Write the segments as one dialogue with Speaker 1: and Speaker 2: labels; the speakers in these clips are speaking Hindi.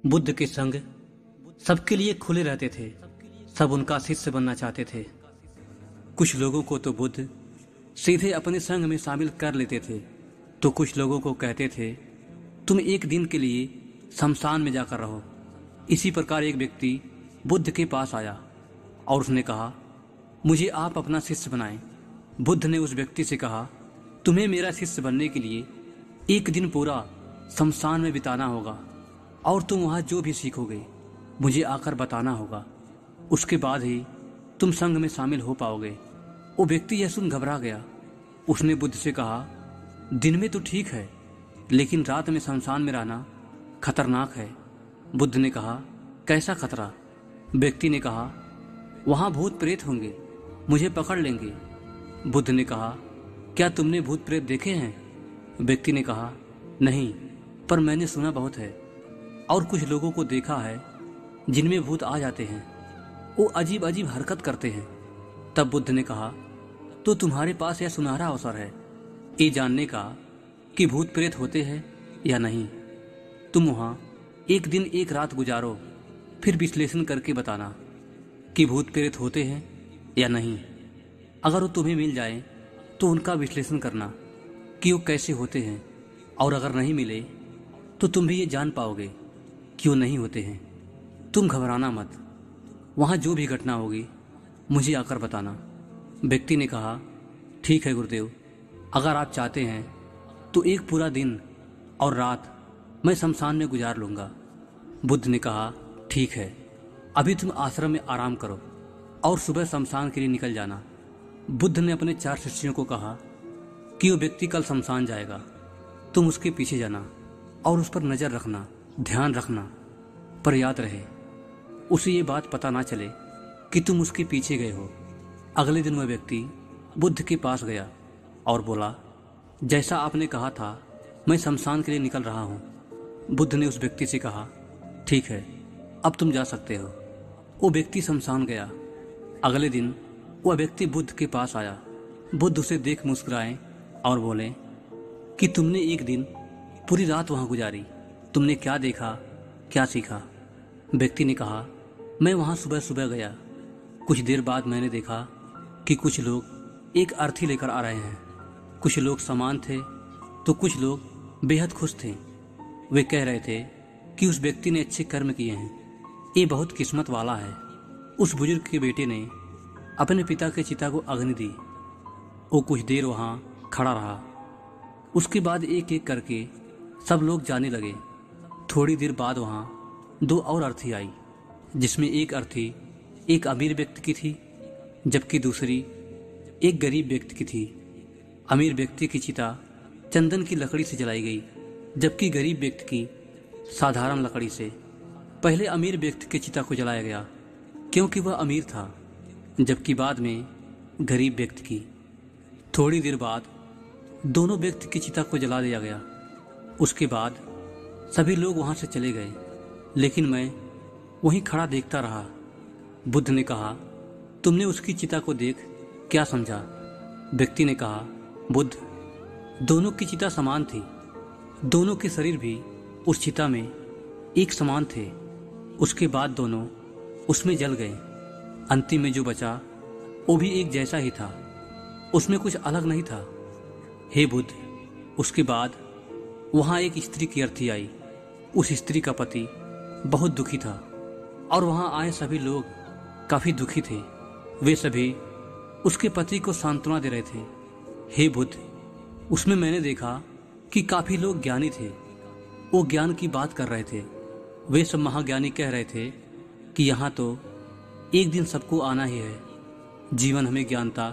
Speaker 1: बुद्ध के संग सबके लिए खुले रहते थे। सब उनका शिष्य बनना चाहते थे। कुछ लोगों को तो बुद्ध सीधे अपने संग में शामिल कर लेते थे, तो कुछ लोगों को कहते थे तुम एक दिन के लिए शमशान में जाकर रहो। इसी प्रकार एक व्यक्ति बुद्ध के पास आया और उसने कहा, मुझे आप अपना शिष्य बनाएं। बुद्ध ने उस व्यक्ति से कहा, तुम्हें मेरा शिष्य बनने के लिए एक दिन पूरा शमशान में बिताना होगा और तुम वहां जो भी सीखोगे मुझे आकर बताना होगा। उसके बाद ही तुम संघ में शामिल हो पाओगे। वो व्यक्ति यह सुन घबरा गया। उसने बुद्ध से कहा, दिन में तो ठीक है, लेकिन रात में शमशान में रहना खतरनाक है। बुद्ध ने कहा, कैसा खतरा? व्यक्ति ने कहा, वहां भूत प्रेत होंगे, मुझे पकड़ लेंगे। बुद्ध ने कहा, क्या तुमने भूत प्रेत देखे हैं? व्यक्ति ने कहा, नहीं, पर मैंने सुना बहुत है और कुछ लोगों को देखा है जिनमें भूत आ जाते हैं। वो अजीब अजीब हरकत करते हैं। तब बुद्ध ने कहा, तो तुम्हारे पास यह सुनहरा अवसर है ये जानने का कि भूत प्रेत होते हैं या नहीं। तुम वहां एक दिन एक रात गुजारो, फिर विश्लेषण करके बताना कि भूत प्रेत होते हैं या नहीं। अगर वो तुम्हें मिल जाए तो उनका विश्लेषण करना कि वो कैसे होते हैं, और अगर नहीं मिले तो तुम भी ये जान पाओगे कि वो नहीं होते हैं। तुम घबराना मत, वहां जो भी घटना होगी मुझे आकर बताना। व्यक्ति ने कहा, ठीक है गुरुदेव, अगर आप चाहते हैं तो एक पूरा दिन और रात मैं शमशान में गुजार लूंगा। बुद्ध ने कहा, ठीक है, अभी तुम आश्रम में आराम करो और सुबह शमशान के लिए निकल जाना। बुद्ध ने अपने 4 शिष्यों को कहा कि वो व्यक्ति कल शमशान जाएगा, तुम उसके पीछे जाना और उस पर नजर रखना, ध्यान रखना, पर याद रहे उसे ये बात पता ना चले कि तुम उसके पीछे गए हो। अगले दिन वह व्यक्ति बुद्ध के पास गया और बोला, जैसा आपने कहा था मैं शमशान के लिए निकल रहा हूं। बुद्ध ने उस व्यक्ति से कहा, ठीक है, अब तुम जा सकते हो। वो व्यक्ति शमशान गया। अगले दिन वह व्यक्ति बुद्ध के पास आया। बुद्ध उसे देख मुस्कुराए और बोले कि तुमने एक दिन पूरी रात वहां गुजारी, तुमने क्या देखा, क्या सीखा? व्यक्ति ने कहा, मैं वहां सुबह सुबह गया। कुछ देर बाद मैंने देखा कि कुछ लोग एक अर्थी लेकर आ रहे हैं। कुछ लोग समान थे तो कुछ लोग बेहद खुश थे। वे कह रहे थे कि उस व्यक्ति ने अच्छे कर्म किए हैं, ये बहुत किस्मत वाला है। उस बुजुर्ग के बेटे ने अपने पिता के चिता को अग्नि दी। वो कुछ देर वहां खड़ा रहा। उसके बाद एक एक करके सब लोग जाने लगे। थोड़ी देर बाद वहां 2 और अर्थी आई, जिसमें एक अर्थी एक अमीर व्यक्ति की थी जबकि दूसरी एक गरीब व्यक्ति की थी। अमीर व्यक्ति की चिता चंदन की लकड़ी से जलाई गई, जबकि गरीब व्यक्ति की साधारण लकड़ी से। पहले अमीर व्यक्ति की चिता को जलाया गया क्योंकि वह अमीर था, जबकि बाद में गरीब व्यक्ति की। थोड़ी देर बाद दोनों व्यक्ति की चिता को जला दिया गया। उसके बाद सभी लोग वहां से चले गए, लेकिन मैं वहीं खड़ा देखता रहा। बुद्ध ने कहा, तुमने उसकी चिता को देख क्या समझा? व्यक्ति ने कहा, बुद्ध, दोनों की चिता समान थी। दोनों के शरीर भी उस चिता में एक समान थे। उसके बाद दोनों उसमें जल गए। अंतिम में जो बचा वो भी एक जैसा ही था, उसमें कुछ अलग नहीं था। हे बुद्ध, उसके बाद वहां एक स्त्री की अर्थी आई। उस स्त्री का पति बहुत दुखी था और वहां आए सभी लोग काफी दुखी थे। वे सभी उसके पति को सांत्वना दे रहे थे। हे बुद्ध, उसमें मैंने देखा कि काफी लोग ज्ञानी थे। वो ज्ञान की बात कर रहे थे। वे सब महाज्ञानी कह रहे थे कि यहाँ तो एक दिन सबको आना ही है। जीवन हमें ज्ञानता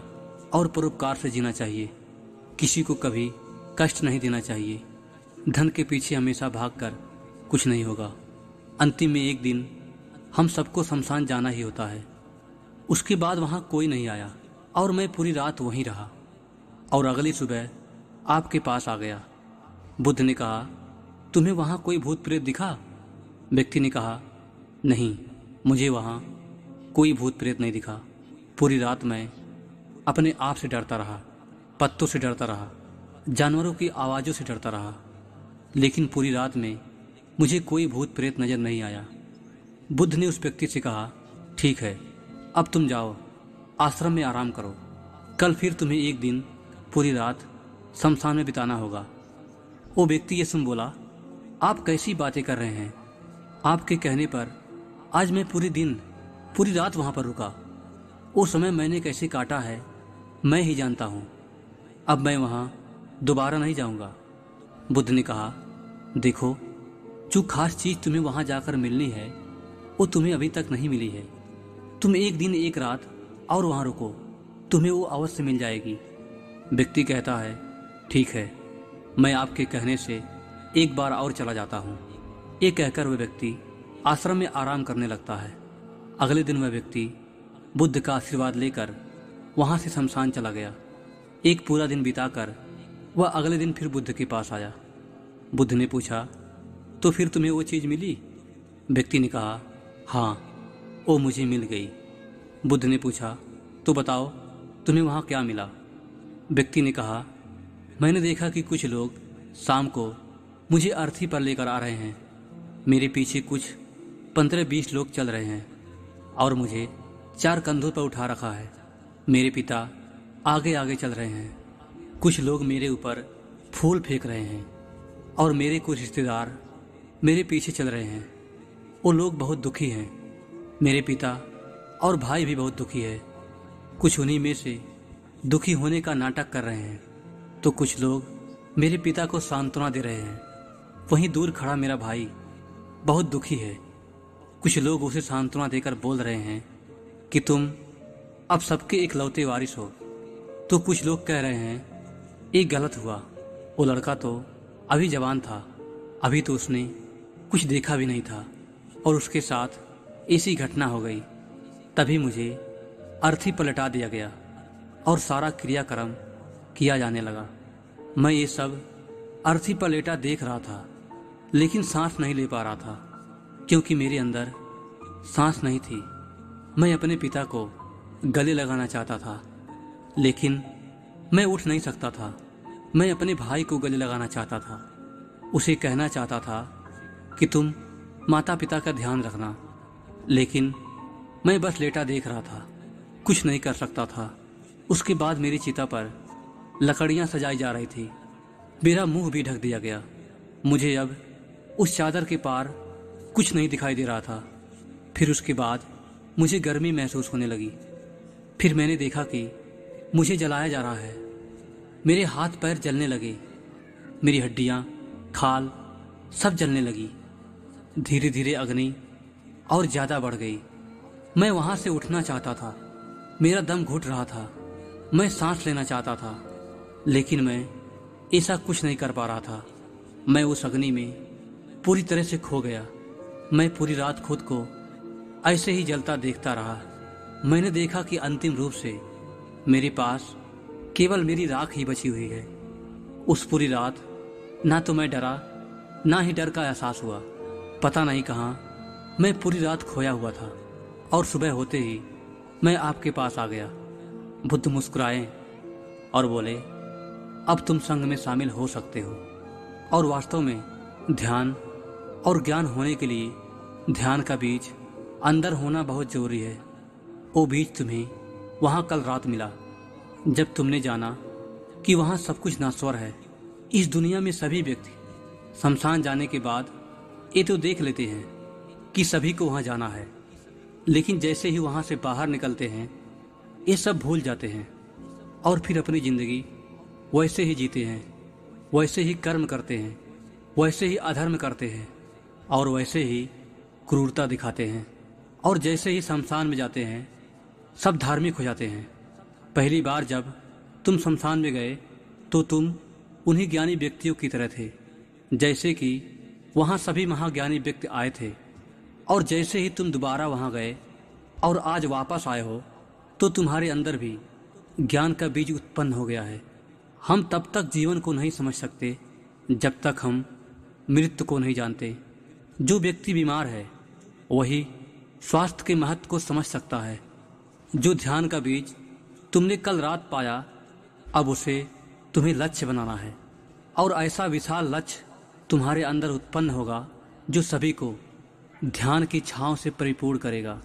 Speaker 1: और परोपकार से जीना चाहिए। किसी को कभी कष्ट नहीं देना चाहिए। धन के पीछे हमेशा भागकर कुछ नहीं होगा। अंतिम में एक दिन हम सबको शमशान जाना ही होता है। उसके बाद वहां कोई नहीं आया और मैं पूरी रात वहीं रहा और अगली सुबह आपके पास आ गया। बुद्ध ने कहा, तुम्हें वहां कोई भूत प्रेत दिखा? व्यक्ति ने कहा, नहीं, मुझे वहां कोई भूत प्रेत नहीं दिखा। पूरी रात मैं अपने आप से डरता रहा, पत्तों से डरता रहा, जानवरों की आवाज़ों से डरता रहा, लेकिन पूरी रात में मुझे कोई भूत प्रेत नजर नहीं आया। बुद्ध ने उस व्यक्ति से कहा, ठीक है, अब तुम जाओ, आश्रम में आराम करो। कल फिर तुम्हें एक दिन पूरी रात शमशान में बिताना होगा। वो व्यक्ति ये सुन बोला, आप कैसी बातें कर रहे हैं? आपके कहने पर आज मैं पूरी रात वहां पर रुका। वो समय मैंने कैसे काटा है मैं ही जानता हूं। अब मैं वहां दोबारा नहीं जाऊंगा। बुद्ध ने कहा, देखो, जो खास चीज तुम्हें वहां जाकर मिलनी है वो तुम्हें अभी तक नहीं मिली है। तुम एक दिन एक रात और वहां रुको, तुम्हें वो अवश्य मिल जाएगी। व्यक्ति कहता है, ठीक है, मैं आपके कहने से एक बार और चला जाता हूं। ये कहकर वह व्यक्ति आश्रम में आराम करने लगता है। अगले दिन वह व्यक्ति बुद्ध का आशीर्वाद लेकर वहां से शमशान चला गया। एक पूरा दिन बिताकर वह अगले दिन फिर बुद्ध के पास आया। बुद्ध ने पूछा, तो फिर तुम्हें वो चीज मिली? व्यक्ति ने कहा, हाँ, वो मुझे मिल गई। बुद्ध ने पूछा, तो बताओ तुम्हें वहां क्या मिला? व्यक्ति ने कहा, मैंने देखा कि कुछ लोग शाम को मुझे अर्थी पर लेकर आ रहे हैं। मेरे पीछे कुछ 15-20 लोग चल रहे हैं और मुझे 4 कंधों पर उठा रखा है। मेरे पिता आगे आगे चल रहे हैं। कुछ लोग मेरे ऊपर फूल फेंक रहे हैं और मेरे कुछ रिश्तेदार मेरे पीछे चल रहे हैं। वो लोग बहुत दुखी हैं। मेरे पिता और भाई भी बहुत दुखी है। कुछ उन्हीं में से दुखी होने का नाटक कर रहे हैं, तो कुछ लोग मेरे पिता को सांत्वना दे रहे हैं। वहीं दूर खड़ा मेरा भाई बहुत दुखी है। कुछ लोग उसे सांत्वना देकर बोल रहे हैं कि तुम अब सबके इकलौते वारिस हो। तो कुछ लोग कह रहे हैं, ये गलत हुआ, वो लड़का तो अभी जवान था, अभी तो उसने कुछ देखा भी नहीं था और उसके साथ ऐसी घटना हो गई। तभी मुझे अर्थी पर लटा दिया गया और सारा क्रियाक्रम किया जाने लगा। मैं ये सब अर्थी पर लेटा देख रहा था, लेकिन सांस नहीं ले पा रहा था क्योंकि मेरे अंदर सांस नहीं थी। मैं अपने पिता को गले लगाना चाहता था, लेकिन मैं उठ नहीं सकता था। मैं अपने भाई को गले लगाना चाहता था, उसे कहना चाहता था कि तुम माता पिता का ध्यान रखना, लेकिन मैं बस लेटा देख रहा था, कुछ नहीं कर सकता था। उसके बाद मेरी चिता पर लकड़ियां सजाई जा रही थी। मेरा मुंह भी ढक दिया गया। मुझे अब उस चादर के पार कुछ नहीं दिखाई दे रहा था। फिर उसके बाद मुझे गर्मी महसूस होने लगी। फिर मैंने देखा कि मुझे जलाया जा रहा है। मेरे हाथ पैर जलने लगे, मेरी हड्डियां, खाल सब जलने लगी। धीरे धीरे अग्नि और ज्यादा बढ़ गई। मैं वहां से उठना चाहता था, मेरा दम घुट रहा था, मैं सांस लेना चाहता था, लेकिन मैं ऐसा कुछ नहीं कर पा रहा था। मैं उस अग्नि में पूरी तरह से खो गया। मैं पूरी रात खुद को ऐसे ही जलता देखता रहा। मैंने देखा कि अंतिम रूप से मेरे पास केवल मेरी राख ही बची हुई है। उस पूरी रात ना तो मैं डरा, ना ही डर का एहसास हुआ। पता नहीं कहाँ मैं पूरी रात खोया हुआ था और सुबह होते ही मैं आपके पास आ गया। बुद्ध मुस्कुराए और बोले, अब तुम संघ में शामिल हो सकते हो। और वास्तव में ध्यान और ज्ञान होने के लिए ध्यान का बीज अंदर होना बहुत जरूरी है। वो बीज तुम्हें वहां कल रात मिला, जब तुमने जाना कि वहां सब कुछ नाश्वर है। इस दुनिया में सभी व्यक्ति शमशान जाने के बाद ये तो देख लेते हैं कि सभी को वहां जाना है, लेकिन जैसे ही वहां से बाहर निकलते हैं ये सब भूल जाते हैं और फिर अपनी जिंदगी वैसे ही जीते हैं, वैसे ही कर्म करते हैं, वैसे ही अधर्म करते हैं और वैसे ही क्रूरता दिखाते हैं। और जैसे ही शमशान में जाते हैं सब धार्मिक हो जाते हैं। पहली बार जब तुम शमशान में गए तो तुम उन्हीं ज्ञानी व्यक्तियों की तरह थे, जैसे कि वहां सभी महाज्ञानी व्यक्ति आए थे। और जैसे ही तुम दोबारा वहां गए और आज वापस आए हो तो तुम्हारे अंदर भी ज्ञान का बीज उत्पन्न हो गया है। हम तब तक जीवन को नहीं समझ सकते जब तक हम मृत्यु को नहीं जानते। जो व्यक्ति बीमार है वही स्वास्थ्य के महत्व को समझ सकता है। जो ध्यान का बीज तुमने कल रात पाया, अब उसे तुम्हें लक्ष्य बनाना है और ऐसा विशाल लक्ष्य तुम्हारे अंदर उत्पन्न होगा जो सभी को ध्यान की छांव से परिपूर्ण करेगा।